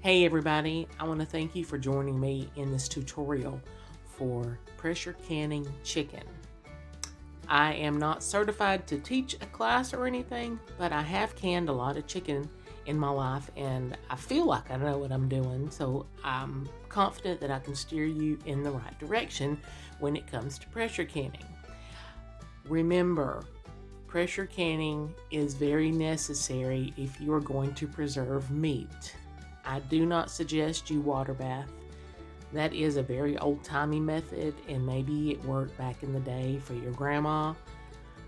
Hey everybody, I want to thank you for joining me in this tutorial for pressure canning chicken. I am not certified to teach a class or anything, but I have canned a lot of chicken in my life and I feel like I know what I'm doing, so I'm confident that I can steer you in the right direction when it comes to pressure canning. Remember, pressure canning is very necessary if you are going to preserve meat. I do not suggest you water bath. That is a very old-timey method and maybe it worked back in the day for your grandma.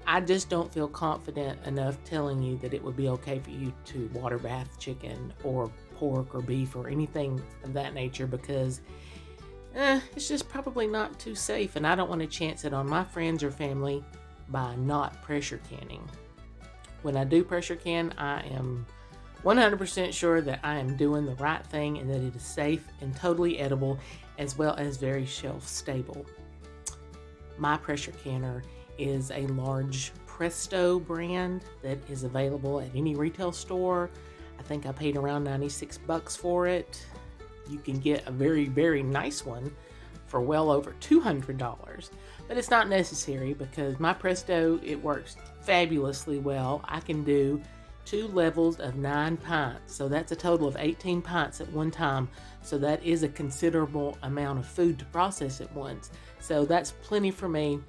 I just don't feel confident enough telling you that it would be okay for you to water bath chicken or pork or beef or anything of that nature because it's just probably not too safe, and I don't want to chance it on my friends or family by not pressure canning. When I do pressure can, I am 100% sure that I am doing the right thing and that it is safe and totally edible, as well as very shelf stable. My pressure canner is a large Presto brand that is available at any retail store. I think I paid around 96 bucks for it. You can get a very, very nice one for well over $200, but it's not necessary because my Presto, it works fabulously well. I can do 2 levels of 9 pints, so that's a total of 18 pints at one time, so that is a considerable amount of food to process at once, so that's plenty for me.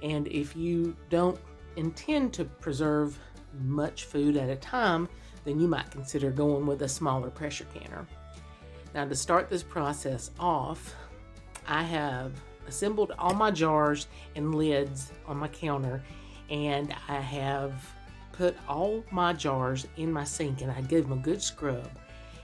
And if you don't intend to preserve much food at a time, then you might consider going with a smaller pressure canner. Now, to start this process off, I have assembled all my jars and lids on my counter, and I have put all my jars in my sink and I give them a good scrub,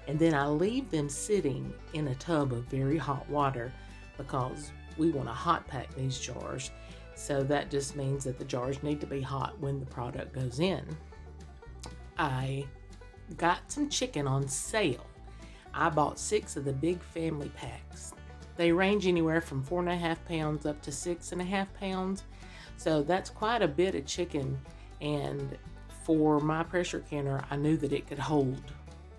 and then I leave them sitting in a tub of very hot water because we want to hot pack these jars, so that just means that the jars need to be hot when the product goes in. I got some chicken on sale. I bought 6 of the big family packs. They range anywhere from 4.5 pounds up to 6.5 pounds, so that's quite a bit of chicken, and for my pressure canner, I knew that it could hold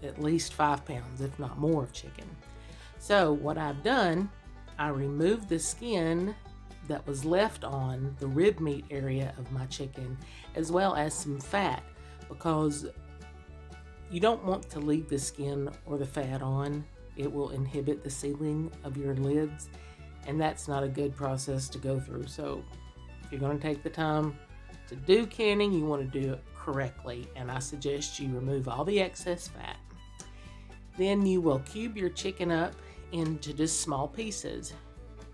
at least 5 pounds, if not more, of chicken. So what I've done, I removed the skin that was left on the rib meat area of my chicken, as well as some fat, because you don't want to leave the skin or the fat on. It will inhibit the sealing of your lids, and that's not a good process to go through. So if you're going to take the time to do canning, you want to do it correctly, and I suggest you remove all the excess fat. Then you will cube your chicken up into just small pieces.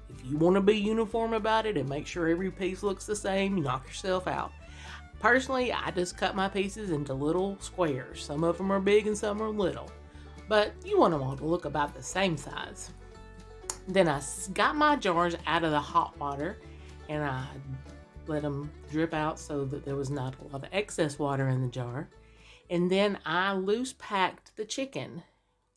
If you want to be uniform about it and make sure every piece looks the same, you knock yourself out. Personally, I just cut my pieces into little squares. Some of them are big and some are little, but you want them all to look about the same size. Then I got my jars out of the hot water and I let them drip out so that there was not a lot of excess water in the jar. And then I loose packed the chicken.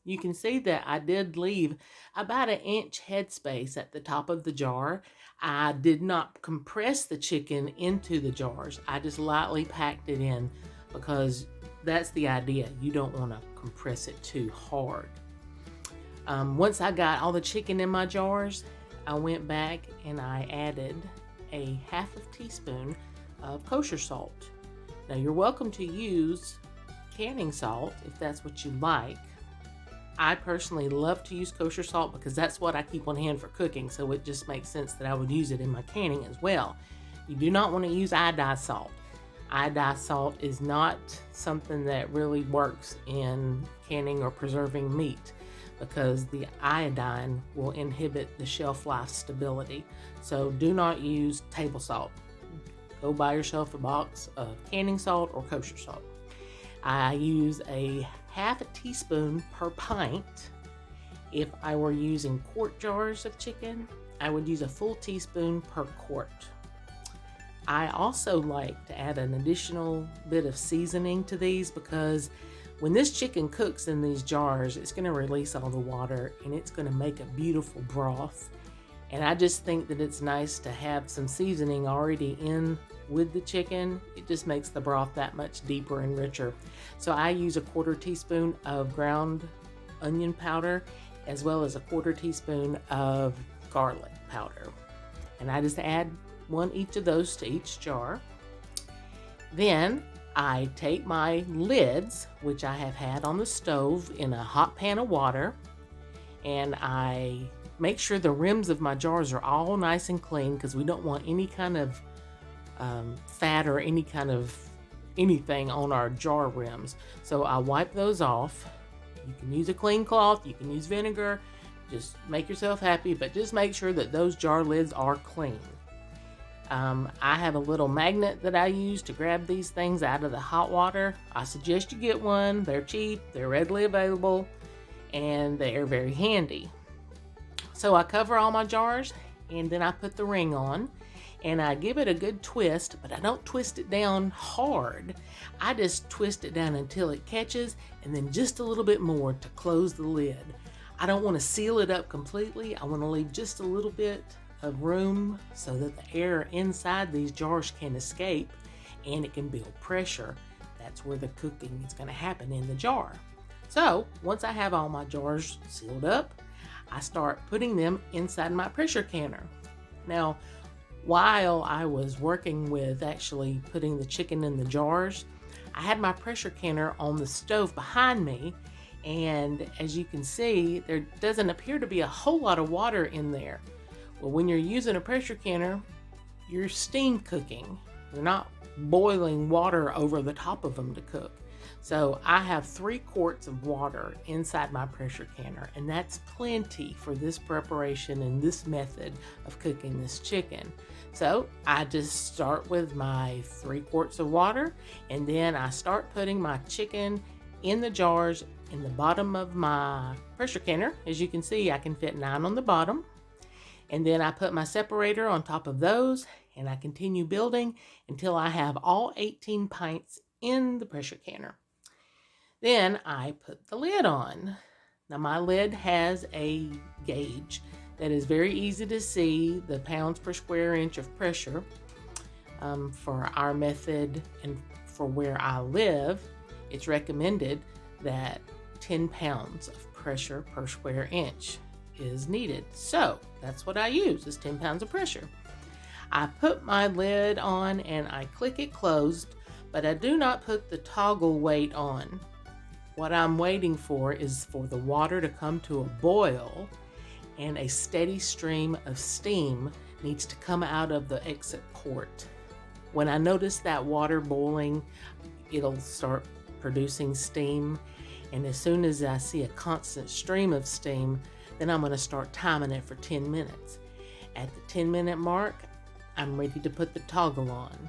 You can see that I did leave about 1 inch headspace at the top of the jar. I did not compress the chicken into the jars. I just lightly packed it in because that's the idea. You don't want to compress it too hard. Once I got all the chicken in my jars, I went back and I added a 1/2 teaspoon of kosher salt. Now, you're welcome to use canning salt if that's what you like. I personally love to use kosher salt because that's what I keep on hand for cooking, so it just makes sense that I would use it in my canning as well. You do not want to use iodized salt. Iodized salt is not something that really works in canning or preserving meat, because the iodine will inhibit the shelf life stability. So do not use table salt. Go buy yourself a box of canning salt or kosher salt. I use a 1/2 teaspoon per pint. If I were using quart jars of chicken, I would use a full teaspoon per quart. I also like to add an additional bit of seasoning to these because when this chicken cooks in these jars, it's going to release all the water and it's going to make a beautiful broth. And I just think that it's nice to have some seasoning already in with the chicken. It just makes the broth that much deeper and richer. So I use a 1/4 teaspoon of ground onion powder, as well as a 1/4 teaspoon of garlic powder. And I just add one each of those to each jar. Then I take my lids, which I have had on the stove in a hot pan of water, and I make sure the rims of my jars are all nice and clean, because we don't want any kind of fat or any kind of anything on our jar rims. So I wipe those off. You can use a clean cloth, you can use vinegar, just make yourself happy, but just make sure that those jar lids are clean. I have a little magnet that I use to grab these things out of the hot water. I suggest you get one. They're cheap, they're readily available, and they're very handy. So I cover all my jars, and then I put the ring on, and I give it a good twist, but I don't twist it down hard. I just twist it down until it catches, and then just a little bit more to close the lid. I don't want to seal it up completely. I want to leave just a little bit of room so that the air inside these jars can escape and it can build pressure. That's where the cooking is going to happen, in the jar. So once I have all my jars sealed up, I start putting them inside my pressure canner. Now, while I was working with actually putting the chicken in the jars, I had my pressure canner on the stove behind me, and as you can see, there doesn't appear to be a whole lot of water in there. Well, when you're using a pressure canner, you're steam cooking. You're not boiling water over the top of them to cook. So I have 3 quarts of water inside my pressure canner, and that's plenty for this preparation and this method of cooking this chicken. So I just start with my 3 quarts of water, and then I start putting my chicken in the jars in the bottom of my pressure canner. As you can see, I can fit 9 on the bottom. And then I put my separator on top of those, and I continue building until I have all 18 pints in the pressure canner. Then I put the lid on. Now my lid has a gauge that is very easy to see, the pounds per square inch of pressure. For our method and for where I live, it's recommended that 10 pounds of pressure per square inch is needed. So that's what I use, is 10 pounds of pressure. I put my lid on and I click it closed, but I do not put the toggle weight on. What I'm waiting for is for the water to come to a boil, and a steady stream of steam needs to come out of the exit port. When I notice that water boiling, it'll start producing steam, and as soon as I see a constant stream of steam, then I'm going to start timing it for 10 minutes. At the 10-minute mark, I'm ready to put the toggle on.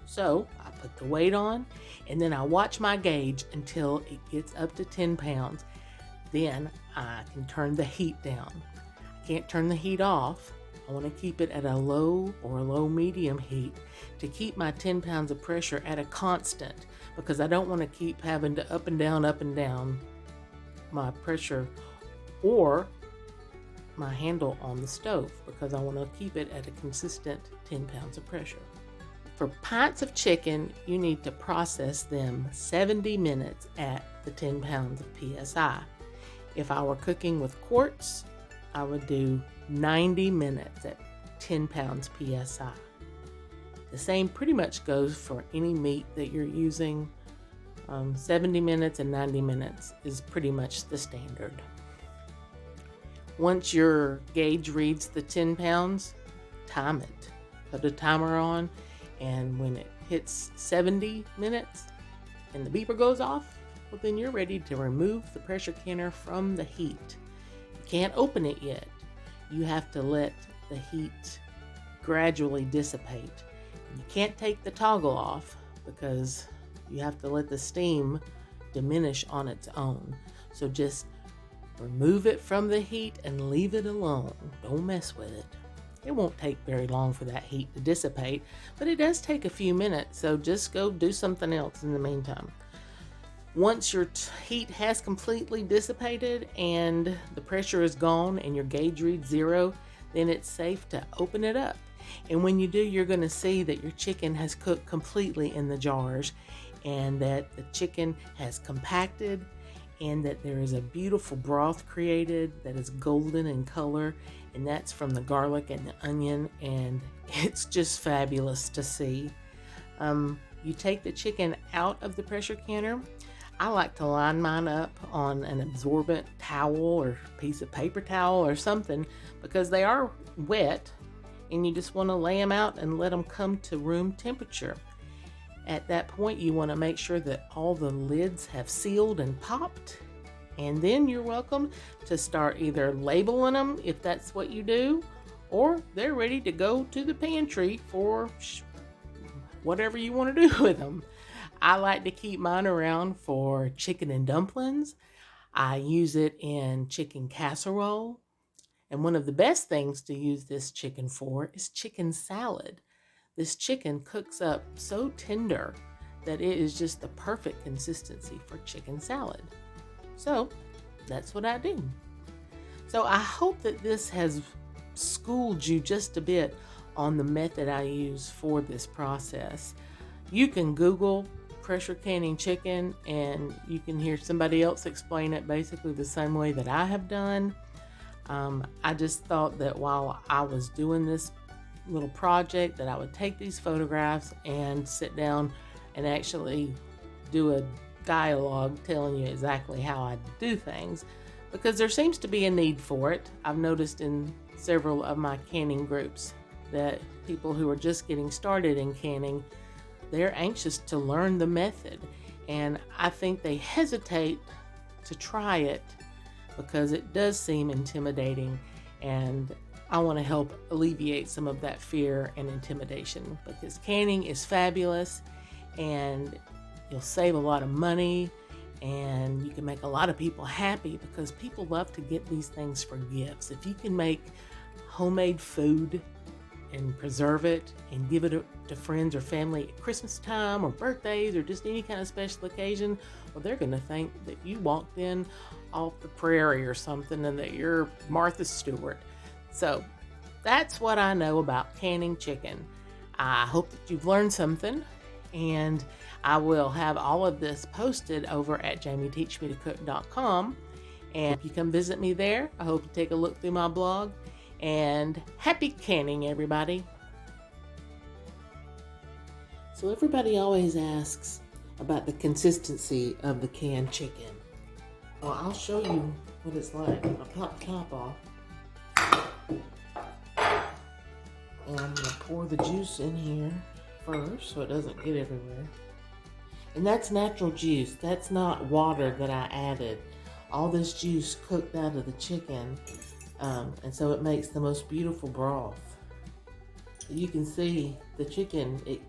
So I put the weight on, and then I watch my gauge until it gets up to 10 pounds. Then I can turn the heat down. I can't turn the heat off. I want to keep it at a low or low medium heat to keep my 10 pounds of pressure at a constant, because I don't want to keep having to up and down my pressure or my handle on the stove, because I want to keep it at a consistent 10 pounds of pressure. For pints of chicken, you need to process them 70 minutes at the 10 pounds of PSI. If I were cooking with quarts, I would do 90 minutes at 10 pounds PSI. The same pretty much goes for any meat that you're using. 70 minutes and 90 minutes is pretty much the standard. Once your gauge reads the 10 pounds, time it. Put a timer on, and when it hits 70 minutes and the beeper goes off, well, then you're ready to remove the pressure canner from the heat. You can't open it yet. You have to let the heat gradually dissipate. You can't take the toggle off because you have to let the steam diminish on its own. So just remove it from the heat and leave it alone. Don't mess with it. It won't take very long for that heat to dissipate, but it does take a few minutes, so just go do something else in the meantime. Once your heat has completely dissipated and the pressure is gone and your gauge reads 0, then it's safe to open it up. And when you do, you're going to see that your chicken has cooked completely in the jars, and that the chicken has compacted and that there is a beautiful broth created that is golden in color, and that's from the garlic and the onion, and it's just fabulous to see. You take the chicken out of the pressure canner. I like to line mine up on an absorbent towel or piece of paper towel or something, because they are wet and you just want to lay them out and let them come to room temperature. At that point, you want to make sure that all the lids have sealed and popped, and then you're welcome to start either labeling them if that's what you do, or they're ready to go to the pantry for whatever you want to do with them. I like to keep mine around for chicken and dumplings. I use it in chicken casserole. And one of the best things to use this chicken for is chicken salad. This chicken cooks up so tender that it is just the perfect consistency for chicken salad. So that's what I do. So I hope that this has schooled you just a bit on the method I use for this process. You can Google pressure canning chicken and you can hear somebody else explain it basically the same way that I have done. I just thought that while I was doing this little project that I would take these photographs and sit down and actually do a dialogue telling you exactly how I do things, because there seems to be a need for it. I've noticed in several of my canning groups that people who are just getting started in canning, they're anxious to learn the method, and I think they hesitate to try it because it does seem intimidating, and I want to help alleviate some of that fear and intimidation, because canning is fabulous and you'll save a lot of money and you can make a lot of people happy, because people love to get these things for gifts. If you can make homemade food and preserve it and give it to friends or family at Christmas time or birthdays or just any kind of special occasion, well, they're going to think that you walked in off the prairie or something and that you're Martha Stewart. So that's what I know about canning chicken. I hope that you've learned something, and I will have all of this posted over at jamieteachmetocook.com. And if you come visit me there, I hope you take a look through my blog. And happy canning, everybody. So everybody always asks about the consistency of the canned chicken. Well, I'll show you what it's like. I'll pop the top off. And I'm going to pour the juice in here first so it doesn't get everywhere. And that's natural juice. That's not water that I added. All this juice cooked out of the chicken. And so it makes the most beautiful broth. You can see the chicken, it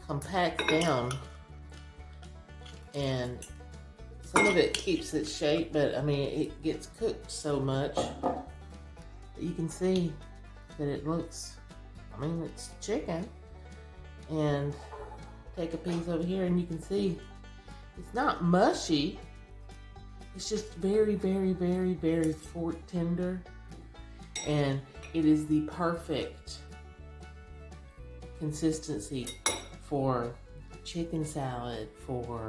compacts down, and some of it keeps its shape, but I mean, it gets cooked so much that you can see that it looks, I mean, it's chicken. And take a piece over here and you can see it's not mushy. It's just very, very, very, very fork tender. And it is the perfect consistency for chicken salad, for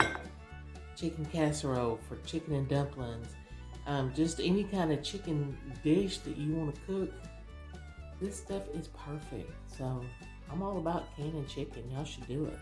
chicken casserole, for chicken and dumplings, just any kind of chicken dish that you want to cook. This stuff is perfect. So I'm all about canning chicken. Y'all should do it.